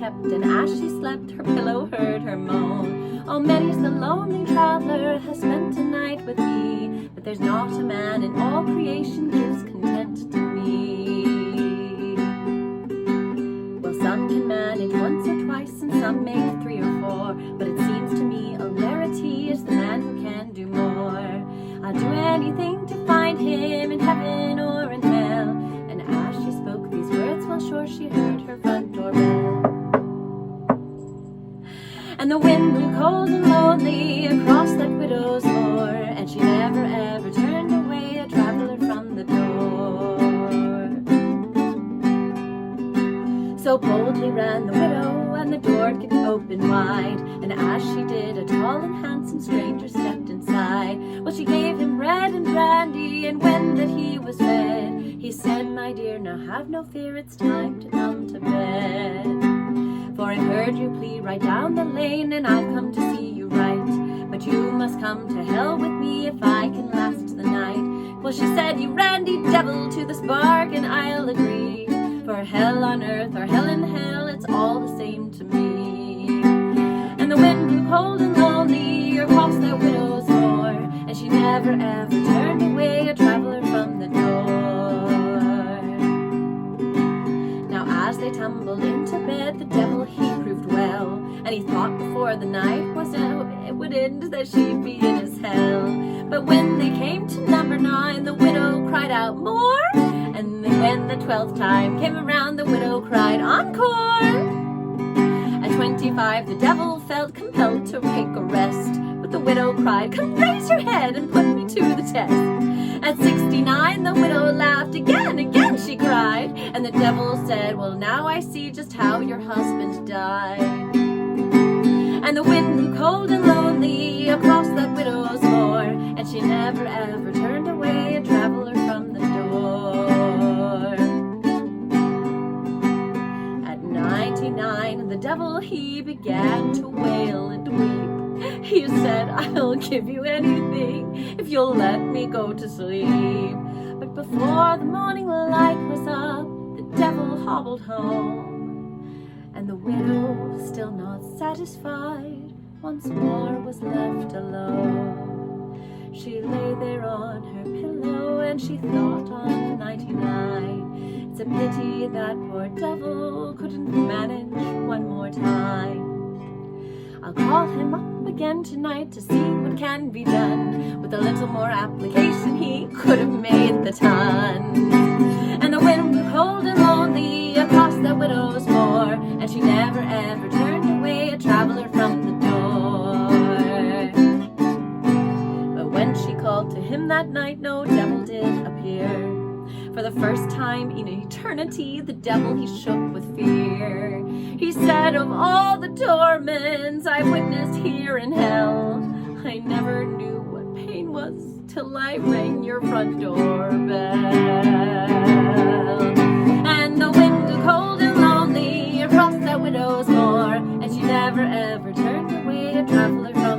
kept, and as she slept, her pillow heard her moan. Oh, many's the lonely traveler has spent a night with me, but there's not a man in all creation gives content to me. Well, some can manage once or twice, and some make 3 or 4, but it seems to me a rarity is the man who can do more. I'll do anything to find him in heaven or in hell. And as she spoke these words, well, sure she heard her front door bell. And the wind blew cold and lonely across that widow's moor, and she never ever turned away a traveler from the door. So boldly ran the widow, and the door kicked open wide, and as she did, a tall and handsome stranger stepped inside. Well, she gave him bread and brandy, and when that he was fed, he said, "My dear, now have no fear, it's time to come to bed. For I've heard you plead right down the lane, and I've come to see you right. But you must come to hell with me if I can last the night." Well, she said, "You randy devil, to this bargain I'll agree. For hell on earth or hell in hell, it's all the same to me." And the wind blew cold and lonely across that widow's moor, and she never ever turned away a traveler from the door. Now as they tumbled into bed, the devil he proved well, and he thought before the night was out it would end that she'd be in his hell. But when they came to number 9, the widow cried out, "More!" And when the 12th time came around, the widow cried, "Encore!" At 25, the devil felt compelled to take a rest, but the widow cried, "Come raise your head and put me to the test." At 69, the widow laughed again, again she cried, and the devil said, "Well, now I see just how your husband died." And the wind blew cold and lonely across that widow's moor, and she never ever turned away a traveler from the door. At 99, the devil he began to wail and weep. He said, "I'll give you anything if you'll let me go to sleep." But before the morning light was up, the devil hobbled home, and the widow, still not satisfied, once more was left alone. She lay there on her pillow, and she thought on 99. It's a pity that poor devil couldn't manage one more time. I'll call him up again tonight to see what can be done. With a little more application, he could have made the ton. And the wind blew cold and lonely across that widow's moor, and she never ever turned away a traveler from the door. But when she called to him that night, no devil did appear. For the first time in eternity, the devil he shook with fear. He said, "Of all the torments I witnessed here in hell, I never knew what pain was till I rang your front door bell." And the wind blew cold and lonely across that widow's moor, and she never ever turned away a traveler from